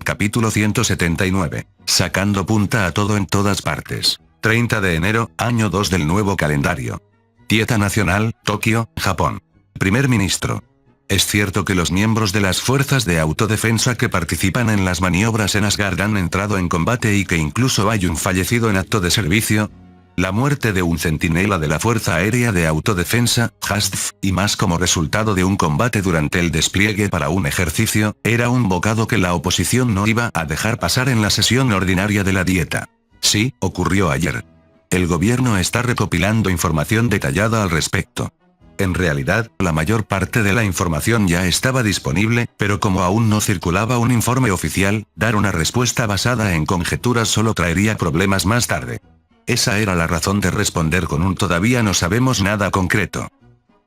Capítulo 179. Sacando punta a todo en todas partes. 30 de enero, año 2 del nuevo calendario. Dieta Nacional, Tokio, Japón. Primer ministro. Es cierto que los miembros de las fuerzas de autodefensa que participan en las maniobras en Asgard han entrado en combate y que incluso hay un fallecido en acto de servicio. La muerte de un centinela de la Fuerza Aérea de Autodefensa, HASDF, y más como resultado de un combate durante el despliegue para un ejercicio, era un bocado que la oposición no iba a dejar pasar en la sesión ordinaria de la Dieta. Sí, ocurrió ayer. El gobierno está recopilando información detallada al respecto. En realidad, la mayor parte de la información ya estaba disponible, pero como aún no circulaba un informe oficial, dar una respuesta basada en conjeturas solo traería problemas más tarde. Esa era la razón de responder con un todavía no sabemos nada concreto.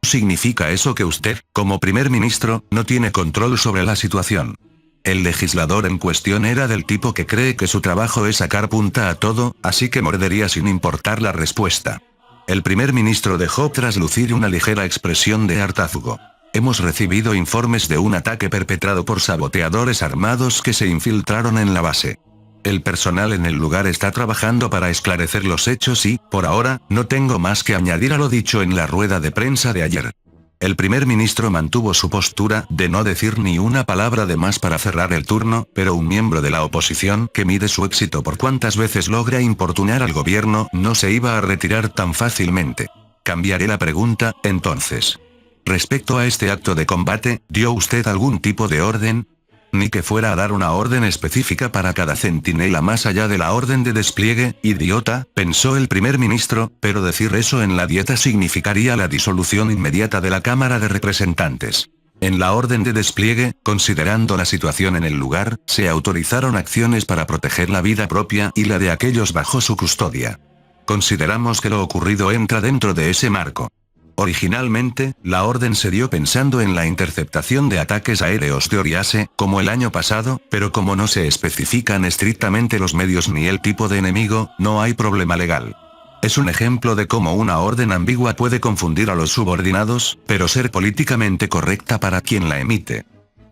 ¿Significa eso que usted, como primer ministro, no tiene control sobre la situación? El legislador en cuestión era del tipo que cree que su trabajo es sacar punta a todo, así que mordería sin importar la respuesta. El primer ministro dejó traslucir una ligera expresión de hartazgo. Hemos recibido informes de un ataque perpetrado por saboteadores armados que se infiltraron en la base. El personal en el lugar está trabajando para esclarecer los hechos y, por ahora, no tengo más que añadir a lo dicho en la rueda de prensa de ayer. El primer ministro mantuvo su postura de no decir ni una palabra de más para cerrar el turno, pero un miembro de la oposición que mide su éxito por cuántas veces logra importunar al gobierno no se iba a retirar tan fácilmente. Cambiaré la pregunta, entonces. Respecto a este acto de combate, ¿dio usted algún tipo de orden? Ni que fuera a dar una orden específica para cada centinela más allá de la orden de despliegue, idiota, pensó el primer ministro, pero decir eso en la Dieta significaría la disolución inmediata de la Cámara de Representantes. En la orden de despliegue, considerando la situación en el lugar, se autorizaron acciones para proteger la vida propia y la de aquellos bajo su custodia. Consideramos que lo ocurrido entra dentro de ese marco. Originalmente, la orden se dio pensando en la interceptación de ataques aéreos de Oriase, como el año pasado, pero como no se especifican estrictamente los medios ni el tipo de enemigo, no hay problema legal. Es un ejemplo de cómo una orden ambigua puede confundir a los subordinados, pero ser políticamente correcta para quien la emite.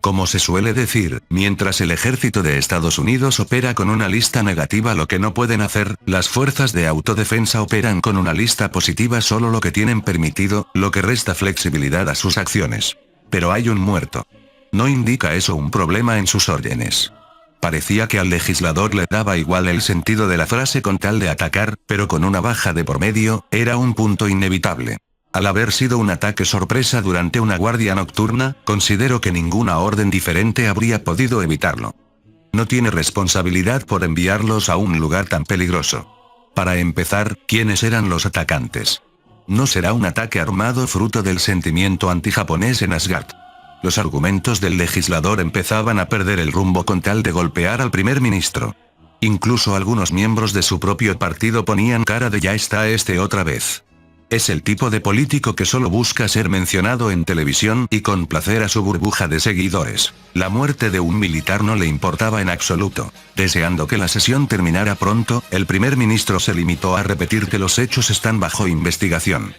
Como se suele decir, mientras el ejército de Estados Unidos opera con una lista negativa lo que no pueden hacer, las fuerzas de autodefensa operan con una lista positiva solo lo que tienen permitido, lo que resta flexibilidad a sus acciones. Pero hay un muerto. ¿No indica eso un problema en sus órdenes? Parecía que al legislador le daba igual el sentido de la frase con tal de atacar, pero con una baja de por medio, era un punto inevitable. Al haber sido un ataque sorpresa durante una guardia nocturna, considero que ninguna orden diferente habría podido evitarlo. No tiene responsabilidad por enviarlos a un lugar tan peligroso. Para empezar, ¿quiénes eran los atacantes? No será un ataque armado fruto del sentimiento antijaponés en Asgard. Los argumentos del legislador empezaban a perder el rumbo con tal de golpear al primer ministro. Incluso algunos miembros de su propio partido ponían cara de ya está este otra vez. Es el tipo de político que solo busca ser mencionado en televisión y complacer a su burbuja de seguidores. La muerte de un militar no le importaba en absoluto. Deseando que la sesión terminara pronto, el primer ministro se limitó a repetir que los hechos están bajo investigación.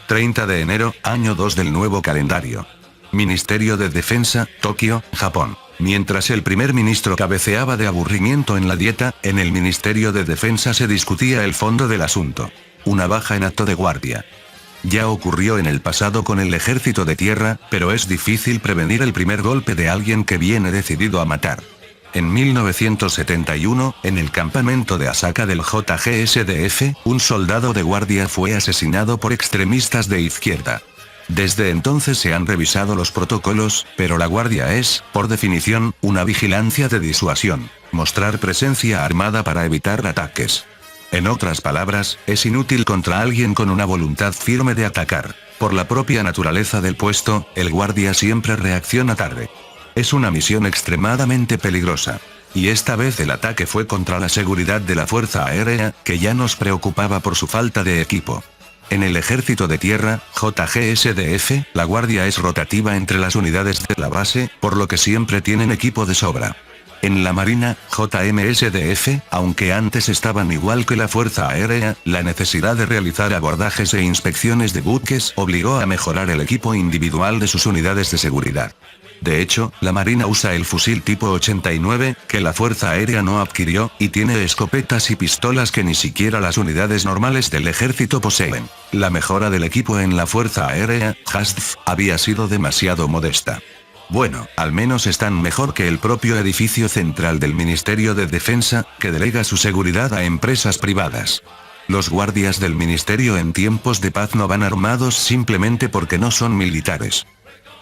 30 de enero, año 2 del nuevo calendario. Ministerio de Defensa, Tokio, Japón. Mientras el primer ministro cabeceaba de aburrimiento en la Dieta, en el Ministerio de Defensa se discutía el fondo del asunto. Una baja en acto de guardia. Ya ocurrió en el pasado con el ejército de tierra, pero es difícil prevenir el primer golpe de alguien que viene decidido a matar. En 1971, en el campamento de Asaka del JGSDF, un soldado de guardia fue asesinado por extremistas de izquierda. Desde entonces se han revisado los protocolos, pero la guardia es, por definición, una vigilancia de disuasión. Mostrar presencia armada para evitar ataques. En otras palabras, es inútil contra alguien con una voluntad firme de atacar. Por la propia naturaleza del puesto, el guardia siempre reacciona tarde. Es una misión extremadamente peligrosa. Y esta vez el ataque fue contra la seguridad de la Fuerza Aérea, que ya nos preocupaba por su falta de equipo. En el ejército de tierra, JGSDF, la guardia es rotativa entre las unidades de la base, por lo que siempre tienen equipo de sobra. En la Marina, JMSDF, aunque antes estaban igual que la Fuerza Aérea, la necesidad de realizar abordajes e inspecciones de buques obligó a mejorar el equipo individual de sus unidades de seguridad. De hecho, la Marina usa el fusil tipo 89, que la Fuerza Aérea no adquirió, y tiene escopetas y pistolas que ni siquiera las unidades normales del ejército poseen. La mejora del equipo en la Fuerza Aérea, HASF, había sido demasiado modesta. Bueno, al menos están mejor que el propio edificio central del Ministerio de Defensa, que delega su seguridad a empresas privadas. Los guardias del ministerio en tiempos de paz no van armados simplemente porque no son militares.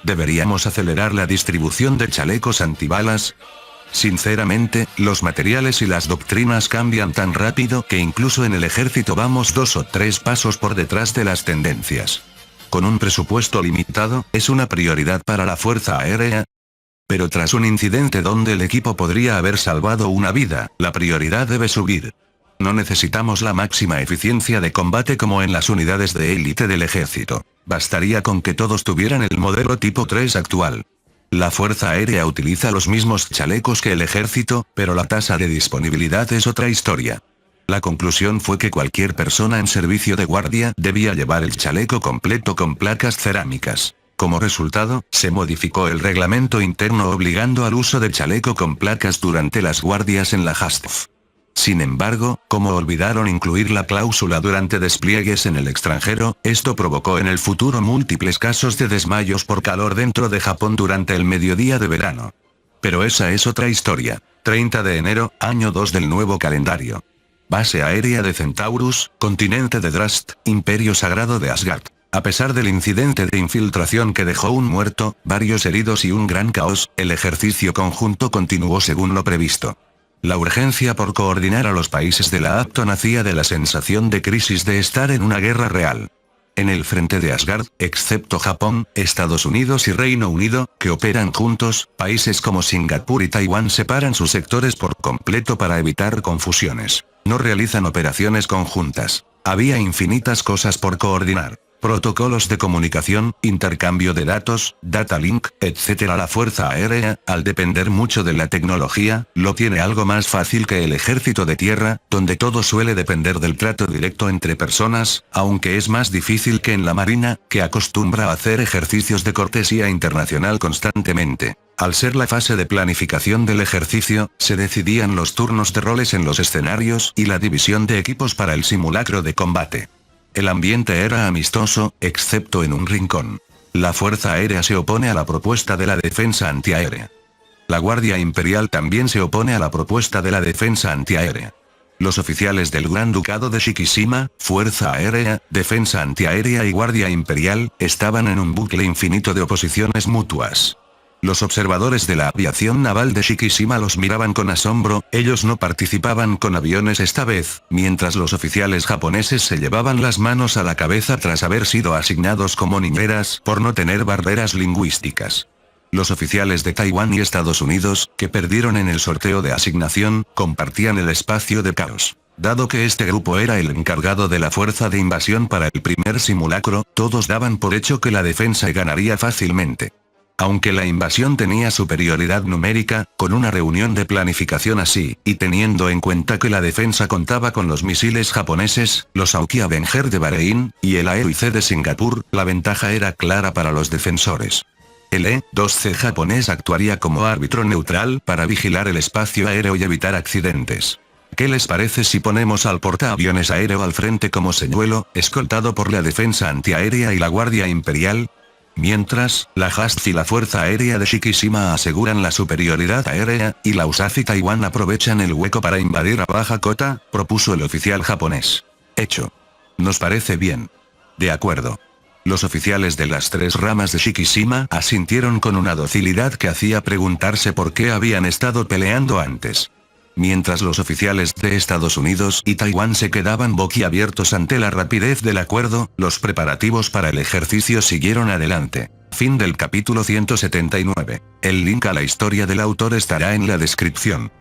¿Deberíamos acelerar la distribución de chalecos antibalas? Sinceramente, los materiales y las doctrinas cambian tan rápido que incluso en el ejército vamos 2 o 3 pasos por detrás de las tendencias. Con un presupuesto limitado, ¿es una prioridad para la Fuerza Aérea? Pero tras un incidente donde el equipo podría haber salvado una vida, la prioridad debe subir. No necesitamos la máxima eficiencia de combate como en las unidades de élite del ejército. Bastaría con que todos tuvieran el modelo tipo 3 actual. La Fuerza Aérea utiliza los mismos chalecos que el ejército, pero la tasa de disponibilidad es otra historia. La conclusión fue que cualquier persona en servicio de guardia debía llevar el chaleco completo con placas cerámicas. Como resultado, se modificó el reglamento interno obligando al uso de chaleco con placas durante las guardias en la HASF. Sin embargo, como olvidaron incluir la cláusula durante despliegues en el extranjero, esto provocó en el futuro múltiples casos de desmayos por calor dentro de Japón durante el mediodía de verano. Pero esa es otra historia. 30 de enero, año 2 del nuevo calendario. Base aérea de Centaurus, continente de Drast, Imperio Sagrado de Asgard. A pesar del incidente de infiltración que dejó un muerto, varios heridos y un gran caos, el ejercicio conjunto continuó según lo previsto. La urgencia por coordinar a los países de la APTO nacía de la sensación de crisis de estar en una guerra real. En el frente de Asgard, excepto Japón, Estados Unidos y Reino Unido, que operan juntos, países como Singapur y Taiwán separan sus sectores por completo para evitar confusiones. No realizan operaciones conjuntas. Había infinitas cosas por coordinar. Protocolos de comunicación, intercambio de datos, data link, etc. La Fuerza Aérea, al depender mucho de la tecnología, lo tiene algo más fácil que el ejército de tierra, donde todo suele depender del trato directo entre personas, aunque es más difícil que en la Marina, que acostumbra a hacer ejercicios de cortesía internacional constantemente. Al ser la fase de planificación del ejercicio, se decidían los turnos de roles en los escenarios y la división de equipos para el simulacro de combate. El ambiente era amistoso, excepto en un rincón. La Fuerza Aérea se opone a la propuesta de la defensa antiaérea. La Guardia Imperial también se opone a la propuesta de la defensa antiaérea. Los oficiales del Gran Ducado de Shikishima, Fuerza Aérea, Defensa Antiaérea y Guardia Imperial, estaban en un bucle infinito de oposiciones mutuas. Los observadores de la aviación naval de Shikishima los miraban con asombro, ellos no participaban con aviones esta vez, mientras los oficiales japoneses se llevaban las manos a la cabeza tras haber sido asignados como niñeras por no tener barreras lingüísticas. Los oficiales de Taiwán y Estados Unidos, que perdieron en el sorteo de asignación, compartían el espacio de caos. Dado que este grupo era el encargado de la fuerza de invasión para el primer simulacro, todos daban por hecho que la defensa ganaría fácilmente. Aunque la invasión tenía superioridad numérica, con una reunión de planificación así, y teniendo en cuenta que la defensa contaba con los misiles japoneses, los Aoki Avenger de Bahrein, y el AEOIC de Singapur, la ventaja era clara para los defensores. El E-2C japonés actuaría como árbitro neutral para vigilar el espacio aéreo y evitar accidentes. ¿Qué les parece si ponemos al portaaviones aéreo al frente como señuelo, escoltado por la defensa antiaérea y la Guardia Imperial? Mientras, la HASF y la Fuerza Aérea de Shikishima aseguran la superioridad aérea, y la USAF y Taiwán aprovechan el hueco para invadir a baja cota, propuso el oficial japonés. Hecho. Nos parece bien. De acuerdo. Los oficiales de las 3 ramas de Shikishima asintieron con una docilidad que hacía preguntarse por qué habían estado peleando antes. Mientras los oficiales de Estados Unidos y Taiwán se quedaban boquiabiertos ante la rapidez del acuerdo, los preparativos para el ejercicio siguieron adelante. Fin del capítulo 179. El link a la historia del autor estará en la descripción.